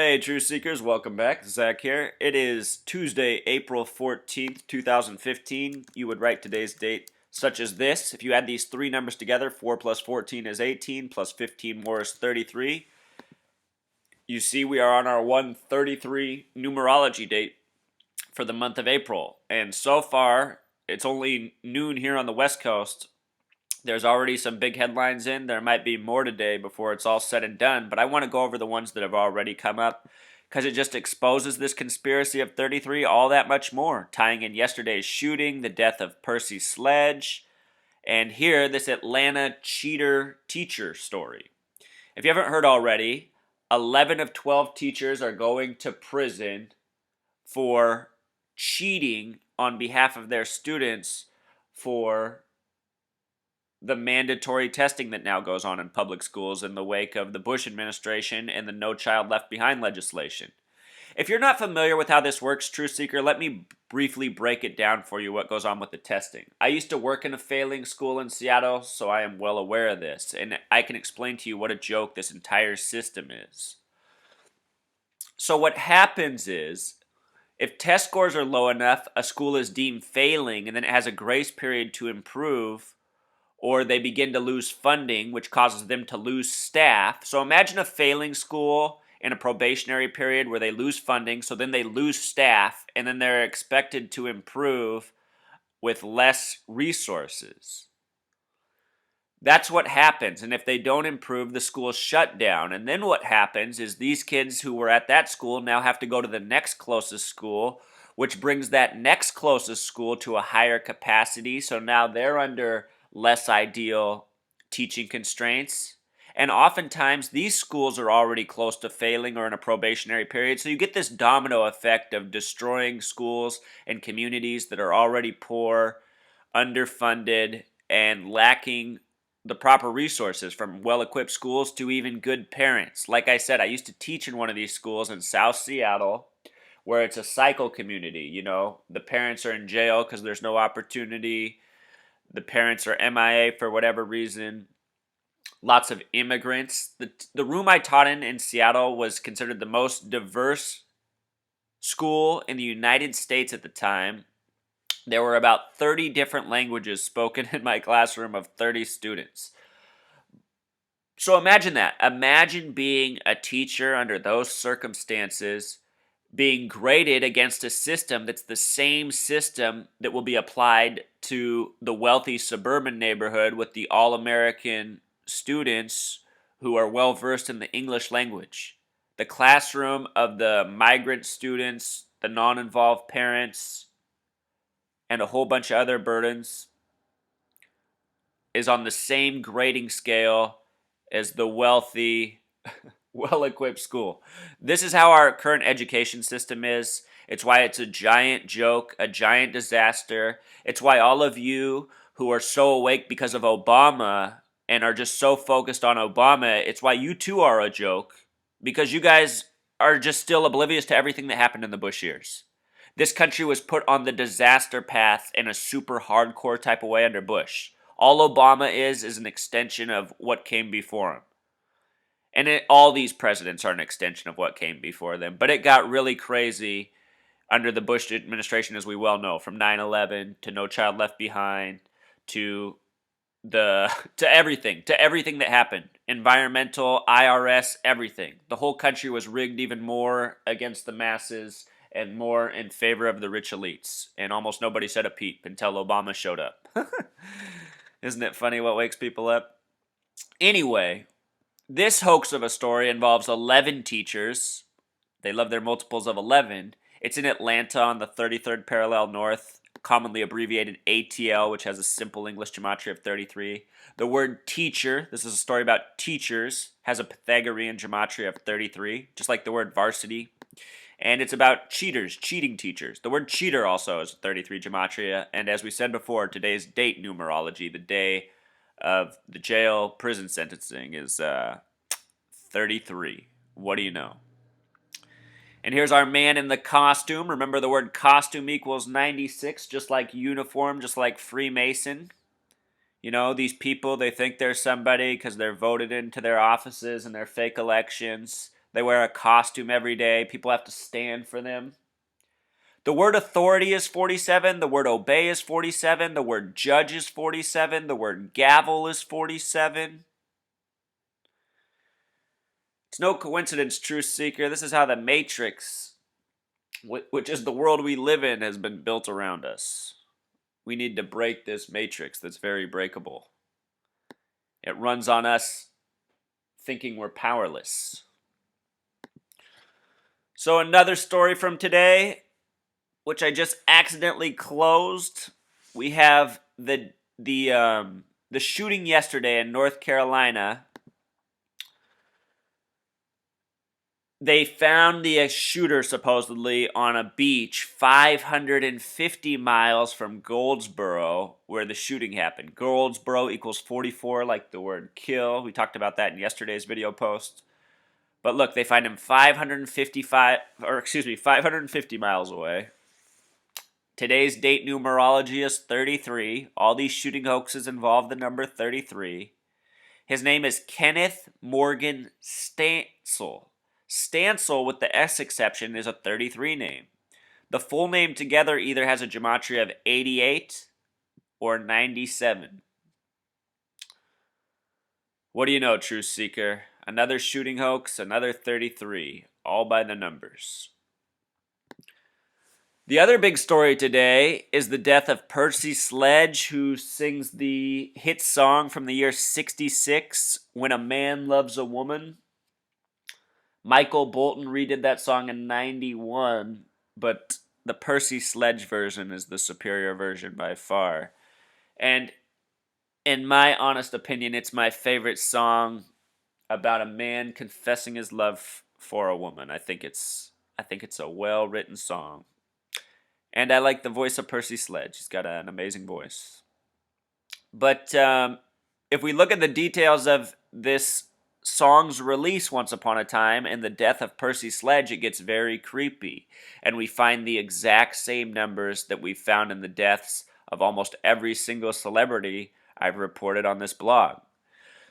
Hey, Truth Seekers, welcome back. Zach here. It is Tuesday, April 14th, 2015. You would write today's date such as this. If you add these three numbers together, 4 plus 14 is 18, plus 15 more is 33. You see, we are on our 133 numerology date for the month of April. And so far, it's only noon here on the West Coast. There's already some big headlines in. There might be more today before it's all said and done, but I want to go over the ones that have already come up because it just exposes this conspiracy of 33 all that much more, tying in yesterday's shooting, the death of Percy Sledge, and here, this Atlanta cheater teacher story. If you haven't heard already, 11 of 12 teachers are going to prison for cheating on behalf of their students for the mandatory testing that now goes on in public schools in the wake of the Bush administration and the No Child Left Behind legislation. If you're not familiar with how this works, Truth Seeker, let me briefly break it down for you what goes on with the testing. I used to work in a failing school in Seattle, so I am well aware of this, and I can explain to you what a joke this entire system is. So what happens is, if test scores are low enough, a school is deemed failing, and then it has a grace period to improve, or they begin to lose funding, which causes them to lose staff. So imagine a failing school in a probationary period where they lose funding, so then they lose staff, and then they're expected to improve with less resources. That's what happens, and if they don't improve, the school's shut down. And then what happens is these kids who were at that school now have to go to the next closest school, which brings that next closest school to a higher capacity, so now they're under less ideal teaching constraints. And oftentimes, these schools are already close to failing or in a probationary period. So you get this domino effect of destroying schools and communities that are already poor, underfunded, and lacking the proper resources, from well-equipped schools to even good parents. Like I said, I used to teach in one of these schools in South Seattle, where it's a cycle community. You know, the parents are in jail because there's no opportunity. The parents are MIA for whatever reason. Lots of immigrants. The room I taught in Seattle was considered the most diverse school in the United States at the time. There were about 30 different languages spoken in my classroom of 30 students. So imagine that. Imagine being a teacher under those circumstances, being graded against a system that's the same system that will be applied to the wealthy suburban neighborhood with the all-American students who are well versed in the English language. The classroom of the migrant students, the non-involved parents, and a whole bunch of other burdens is on the same grading scale as the wealthy, well-equipped school. This is how our current education system is. It's why it's a giant joke, a giant disaster. It's why all of you who are so awake because of Obama and are just so focused on Obama, it's why you too are a joke, because you guys are just still oblivious to everything that happened in the Bush years. This country was put on the disaster path in a super hardcore type of way under Bush. All Obama is an extension of what came before him. And all these presidents are an extension of what came before them. But it got really crazy under the Bush administration, as we well know, from 9/11 to No Child Left Behind to everything that happened. Environmental, IRS, everything. The whole country was rigged even more against the masses and more in favor of the rich elites. And almost nobody said a peep until Obama showed up. Isn't it funny what wakes people up? Anyway, this hoax of a story involves 11 teachers. They love their multiples of 11. It's in Atlanta on the 33rd parallel north, commonly abbreviated ATL, which has a simple English gematria of 33. The word teacher, this is a story about teachers, has a Pythagorean gematria of 33, just like the word varsity. And it's about cheaters, cheating teachers. The word cheater also is 33 gematria. And as we said before, today's date numerology, the day of the jail prison sentencing, is 33. What do you know? And here's our man in the costume. Remember, the word costume equals 96, just like uniform, just like Freemason. You know, these people, they think they're somebody because they're voted into their offices and their fake elections. They wear a costume every day. People have to stand for them. The word authority is 47. The word obey is 47. The word judge is 47. The word gavel is 47. It's no coincidence, truth seeker. This is how the Matrix, which is the world we live in, has been built around us. We need to break this matrix that's very breakable. It runs on us thinking we're powerless. So another story from today, which I just accidentally closed. We have the shooting yesterday in North Carolina. They found the shooter supposedly on a beach 550 miles from Goldsboro, where the shooting happened. Goldsboro equals 44, like the word kill. We talked about that in yesterday's video post. But look, they find him 550 miles away. Today's date numerology is 33. All these shooting hoaxes involve the number 33. His name is Kenneth Morgan Stansel. Stansel, with the S exception, is a 33 name. The full name together either has a gematria of 88 or 97. What do you know, truth seeker? Another shooting hoax, another 33, all by the numbers. The other big story today is the death of Percy Sledge, who sings the hit song from the year 66, When a Man Loves a Woman. Michael Bolton redid that song in 91, but the Percy Sledge version is the superior version by far. And in my honest opinion, it's my favorite song about a man confessing his love for a woman. I think it's a well-written song. And I like the voice of Percy Sledge. He's got an amazing voice. But if we look at the details of this song's release once upon a time and the death of Percy Sledge, it gets very creepy. And we find the exact same numbers that we found in the deaths of almost every single celebrity I've reported on this blog.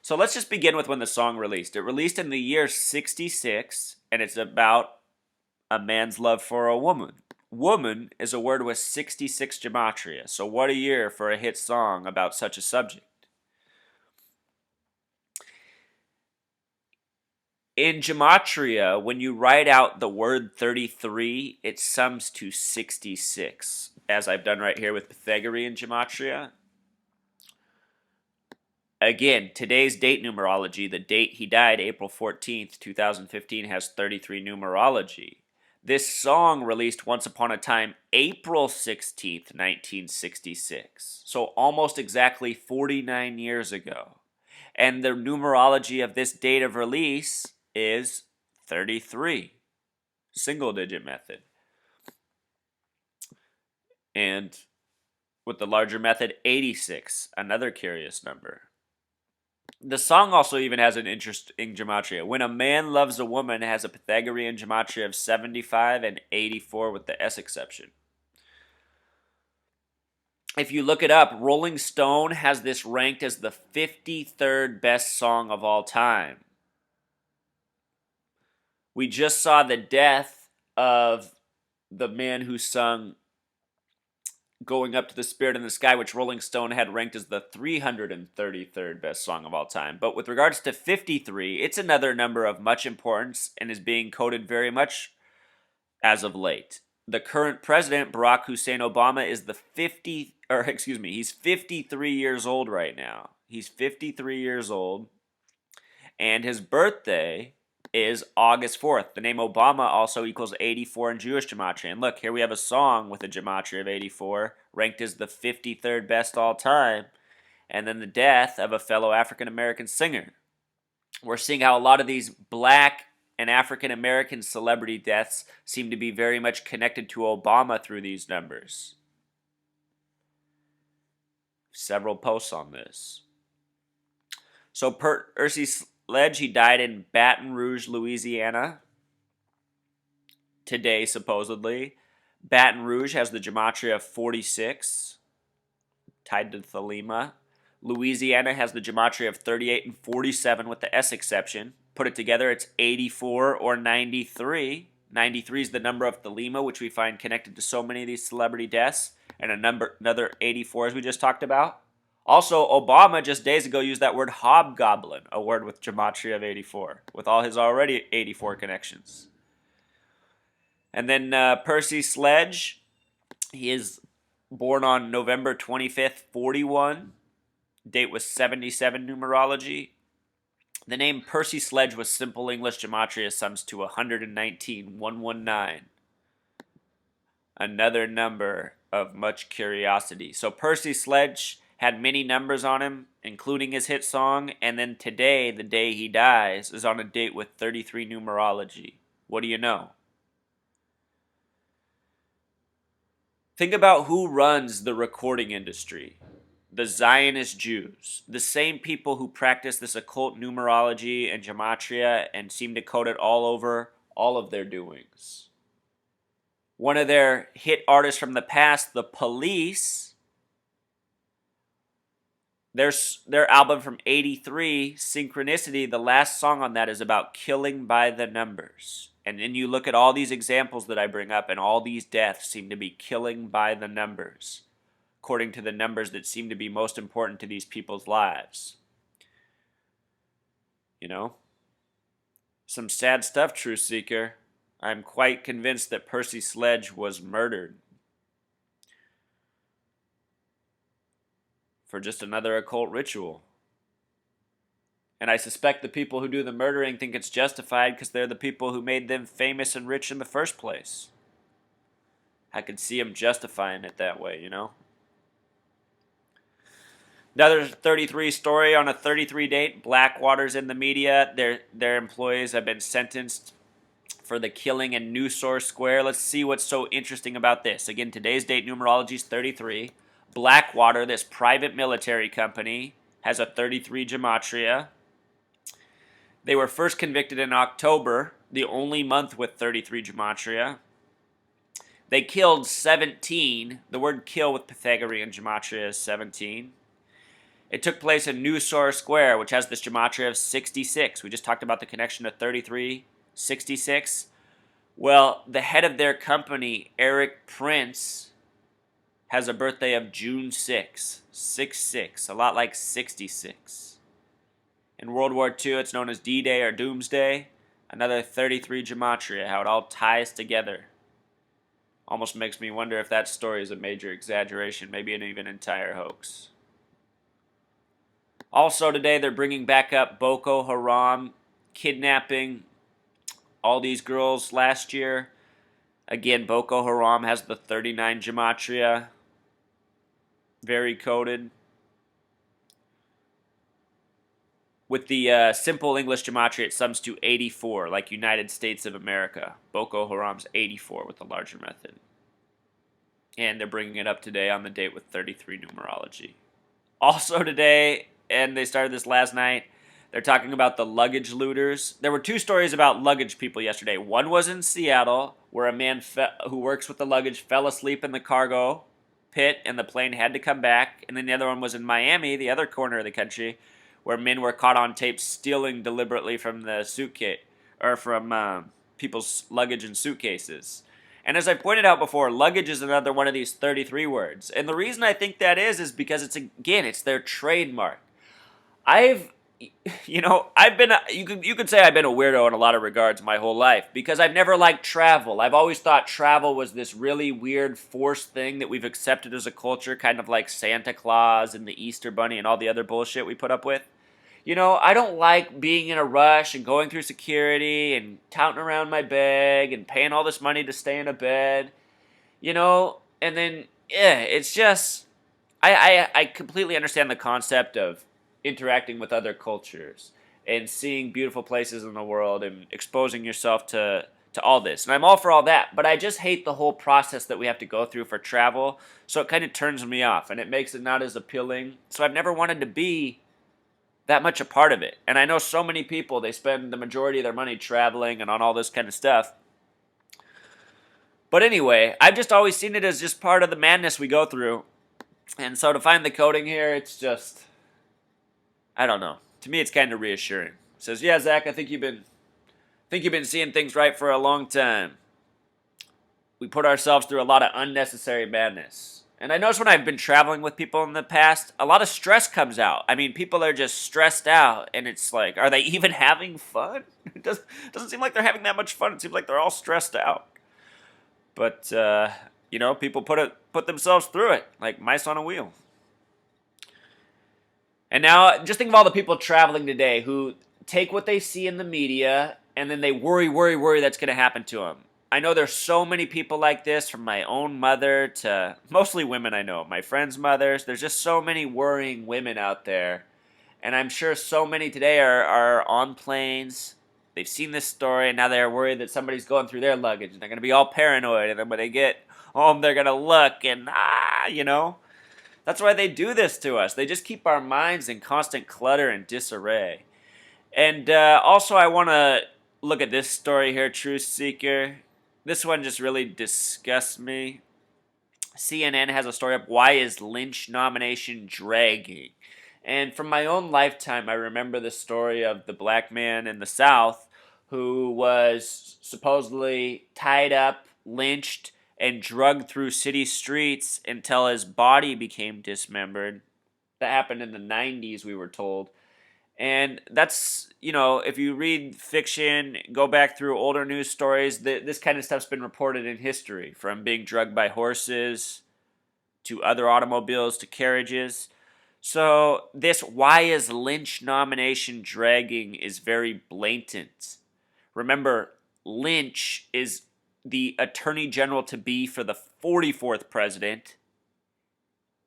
So let's just begin with when the song released. It released in the year 66, and it's about a man's love for a woman. Woman is a word with 66 gematria, so what a year for a hit song about such a subject. In gematria, when you write out the word 33, it sums to 66, as I've done right here with Pythagorean gematria. Again, today's date numerology, the date he died, April 14th, 2015, has 33 numerology. This song released once upon a time, April 16th, 1966. So almost exactly 49 years ago. And the numerology of this date of release is 33. Single digit method. And with the larger method, 86. Another curious number. The song also even has an interesting gematria. When a Man Loves a Woman has a Pythagorean gematria of 75 and 84 with the S exception. If you look it up, Rolling Stone has this ranked as the 53rd best song of all time. We just saw the death of the man who sung Going Up to the Spirit in the Sky, which Rolling Stone had ranked as the 333rd best song of all time. But with regards to 53, it's another number of much importance and is being quoted very much as of late. The current president, Barack Hussein Obama, is he's 53 years old right now. He's 53 years old, and his birthday is August 4th. The name Obama also equals 84 in Jewish gematria. And look, here we have a song with a gematria of 84, ranked as the 53rd best all time, and then the death of a fellow African-American singer. We're seeing how a lot of these black and African-American celebrity deaths seem to be very much connected to Obama through these numbers. Several posts on this. So Percy Sledge, he died in Baton Rouge, Louisiana. Today, supposedly. Baton Rouge has the gematria of 46, tied to Thelema. Louisiana has the gematria of 38 and 47 with the S exception. put it together, it's 84 or 93. 93 is the number of Thelema, which we find connected to so many of these celebrity deaths, and another 84 as we just talked about. Also, Obama just days ago used that word hobgoblin, a word with gematria of 84, with all his already 84 connections. And then Percy Sledge, he is born on November 25th, 41. Date was 77 numerology. The name Percy Sledge was simple English gematria sums to 119, 119. Another number of much curiosity. So Percy Sledge had many numbers on him, including his hit song, and then today, the day he dies, is on a date with 33 numerology. What do you know? Think about who runs the recording industry. The Zionist Jews, the same people who practice this occult numerology and gematria and seem to code it all over all of their doings. One of their hit artists from the past, The Police, their album from 83, Synchronicity, the last song on that is about killing by the numbers. And then you look at all these examples that I bring up, and all these deaths seem to be killing by the numbers, according to the numbers that seem to be most important to these people's lives. You know? Some sad stuff, Truth Seeker. I'm quite convinced that Percy Sledge was murdered for just another occult ritual. And I suspect the people who do the murdering think it's justified because they're the people who made them famous and rich in the first place. I could see them justifying it that way, you know? Another 33 story on a 33 date. Blackwater's in the media. Their employees have been sentenced for the killing in New Source Square. Let's see what's so interesting about this. Again, today's date numerology is 33. Blackwater, this private military company, has a 33 gematria. They were first convicted in October, the only month with 33 gematria. They killed 17. The word kill with Pythagorean gematria is 17. It took place in New Source Square, which has this gematria of 66. We just talked about the connection to 33, 66. Well, the head of their company, Eric Prince, has a birthday of June 6, 6-6, a lot like 66. In World War II, it's known as D-Day or Doomsday. Another 33 gematria, how it all ties together. Almost makes me wonder if that story is a major exaggeration, maybe an even entire hoax. Also today, they're bringing back up Boko Haram kidnapping all these girls last year. Again, Boko Haram has the 39 gematria, very coded. With the simple English gematria, it sums to 84, like United States of America. Boko Haram's 84 with the larger method. And they're bringing it up today on the date with 33 numerology. Also today, and they started this last night, they're talking about the luggage looters. There were two stories about luggage people yesterday. One was in Seattle, where a man who works with the luggage fell asleep in the cargo pit, and the plane had to come back. And then the other one was in Miami, the other corner of the country, where men were caught on tape stealing deliberately from the suitcase, or from people's luggage and suitcases. And as I pointed out before, luggage is another one of these 33 words. And the reason I think that is because it's their trademark. You could say I've been a weirdo in a lot of regards my whole life because I've never liked travel. I've always thought travel was this really weird forced thing that we've accepted as a culture, kind of like Santa Claus and the Easter Bunny and all the other bullshit we put up with. You know, I don't like being in a rush and going through security and touting around my bag and paying all this money to stay in a bed. You know, and then, it's just, I completely understand the concept of interacting with other cultures and seeing beautiful places in the world and exposing yourself to all this. And I'm all for all that, but I just hate the whole process that we have to go through for travel, so it kind of turns me off, and it makes it not as appealing. So I've never wanted to be that much a part of it. And I know so many people, they spend the majority of their money traveling and on all this kind of stuff. But anyway, I've just always seen it as just part of the madness we go through. And so to find the coding here, it's just, I don't know. To me, it's kind of reassuring. Says, yeah, Zach, I think you've been seeing things right for a long time. We put ourselves through a lot of unnecessary madness. And I notice when I've been traveling with people in the past, a lot of stress comes out. I mean, people are just stressed out, and it's like, are they even having fun? It doesn't seem like they're having that much fun. It seems like they're all stressed out. But people put themselves through it like mice on a wheel. And now, just think of all the people traveling today who take what they see in the media and then they worry that's going to happen to them. I know there's so many people like this, from my own mother to mostly women I know, my friends' mothers. There's just so many worrying women out there. And I'm sure so many today are on planes. They've seen this story and now they're worried that somebody's going through their luggage and they're going to be all paranoid. And then when they get home, they're going to look and, That's why they do this to us. They just keep our minds in constant clutter and disarray. And also, I want to look at this story here, Truth Seeker. This one just really disgusts me. CNN has a story up, why is Lynch nomination dragging? And from my own lifetime, I remember the story of the black man in the South who was supposedly tied up, lynched, and drugged through city streets until his body became dismembered. That happened in the 90s, we were told. And that's, if you read fiction, go back through older news stories, this kind of stuff's been reported in history, from being drugged by horses to other automobiles to carriages. So this why is Lynch nomination dragging is very blatant. Remember, Lynch is the Attorney General to be for the 44th president.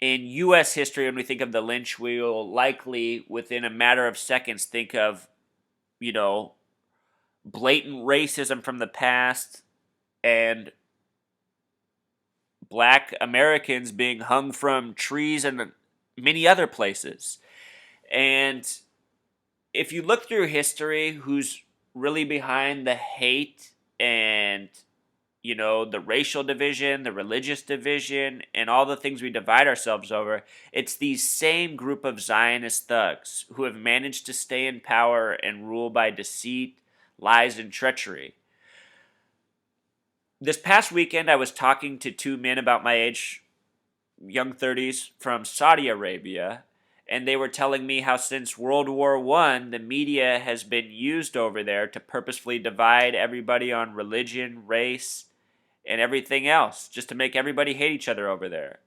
In U.S. history, when we think of the Lynch, we will likely, within a matter of seconds, think of, blatant racism from the past and black Americans being hung from trees and many other places. And if you look through history, who's really behind the hate and the racial division, the religious division, and all the things we divide ourselves over, it's these same group of Zionist thugs who have managed to stay in power and rule by deceit, lies, and treachery. This past weekend, I was talking to two men about my age, young 30s, from Saudi Arabia, and they were telling me how since World War I, the media has been used over there to purposefully divide everybody on religion, race, and everything else, just to make everybody hate each other over there.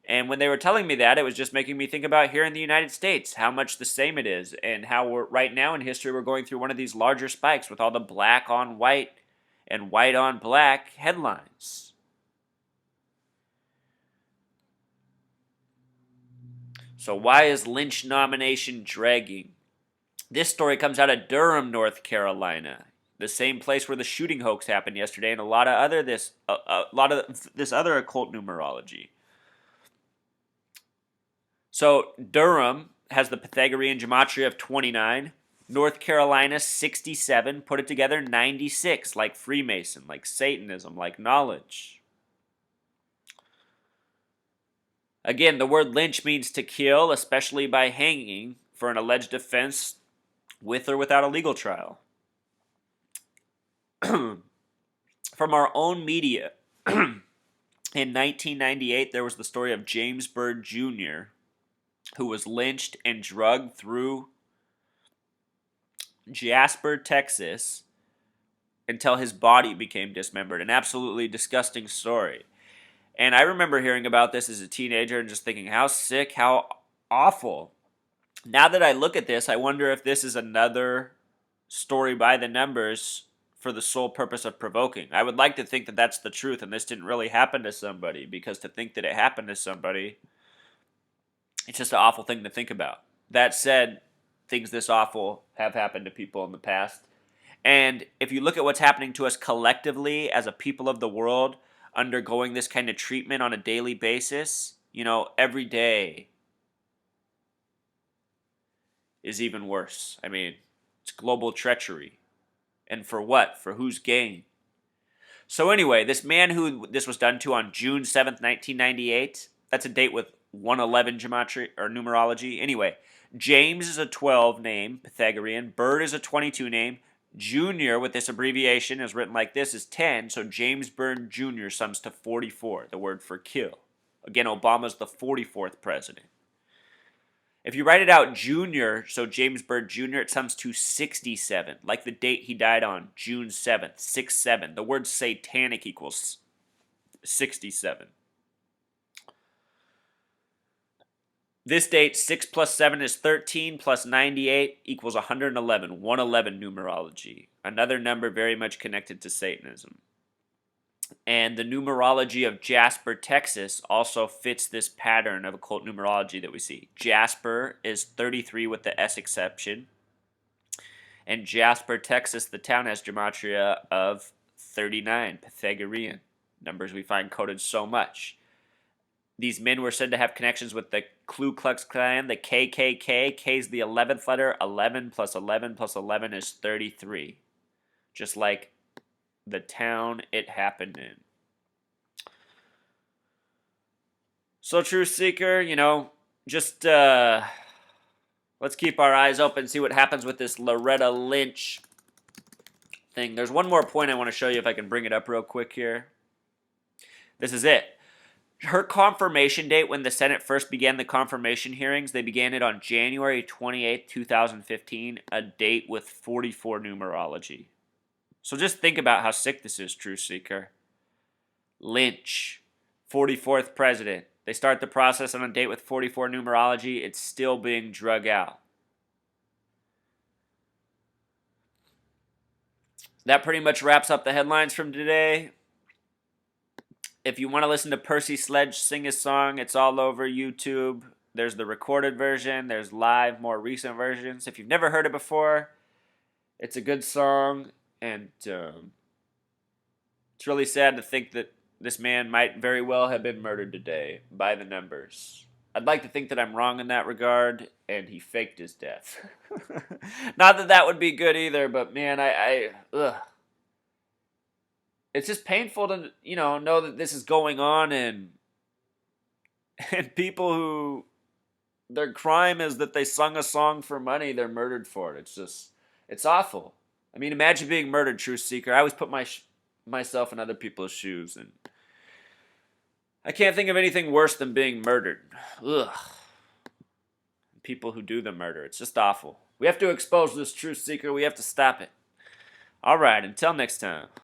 And when they were telling me that, it was just making me think about here in the United States, how much the same it is, and how right now in history we're going through one of these larger spikes with all the black on white and white on black headlines. So why is Lynch nomination dragging? This story comes out of Durham, North Carolina, the same place where the shooting hoax happened yesterday, and a lot of this other occult numerology. So Durham has the Pythagorean gematria of 29. North Carolina 67. Put it together 96, like Freemason, like Satanism, like knowledge. Again, the word lynch means to kill, especially by hanging, for an alleged offense with or without a legal trial. From our own media, in 1998, there was the story of James Byrd Jr., who was lynched and drugged through Jasper, Texas, until his body became dismembered. An absolutely disgusting story. And I remember hearing about this as a teenager and just thinking, how sick, how awful. Now that I look at this, I wonder if this is another story by the numbers for the sole purpose of provoking. I would like to think that that's the truth and this didn't really happen to somebody, because to think that it happened to somebody, it's just an awful thing to think about. That said, things this awful have happened to people in the past. And if you look at what's happening to us collectively as a people of the world, undergoing this kind of treatment on a daily basis, every day is even worse. I mean, it's global treachery. And for what? For whose gain? So anyway, this man who this was done to on June 7th, 1998, that's a date with 111 gematria or numerology. Anyway, James is a 12 name, Pythagorean. Bird is a 22 name. Junior, with this abbreviation, is written like this, is 10. So James Byrd Jr. sums to 44, the word for kill. Again, Obama's the 44th president. If you write it out junior, so James Byrd Jr., it sums to 67, like the date he died on, June 7th, 6-7. The word satanic equals 67. This date, 6 plus 7 is 13, plus 98 equals 111, 111 numerology. Another number very much connected to Satanism. And the numerology of Jasper, Texas also fits this pattern of occult numerology that we see. Jasper is 33 with the S exception. And Jasper, Texas, the town, has gematria of 39, Pythagorean. Numbers we find coded so much. These men were said to have connections with the Ku Klux Klan, the KKK. K is the 11th letter. 11 plus 11 plus 11 is 33. Just like the town it happened in. So, Truth Seeker, just let's keep our eyes open, see what happens with this Loretta Lynch thing. There's one more point I want to show you if I can bring it up real quick here. This is it. Her confirmation date, when the Senate first began the confirmation hearings, they began it on January 28, 2015, a date with 44 numerology. So just think about how sick this is, Truth Seeker. Lynch, 44th president. They start the process on a date with 44 numerology. It's still being drug out. That pretty much wraps up the headlines from today. If you want to listen to Percy Sledge sing his song, it's all over YouTube. There's the recorded version. There's live, more recent versions. If you've never heard it before, it's a good song. And it's really sad to think that this man might very well have been murdered today by the numbers. I'd like to think that I'm wrong in that regard, and he faked his death. Not that that would be good either, but man, ugh. It's just painful to, know that this is going on, and people who, their crime is that they sung a song for money, they're murdered for it. It's awful. I mean, imagine being murdered, Truth Seeker. I always put myself in other people's shoes, and I can't think of anything worse than being murdered. Ugh. People who do the murder. It's just awful. We have to expose this, Truth Seeker. We have to stop it. All right, until next time.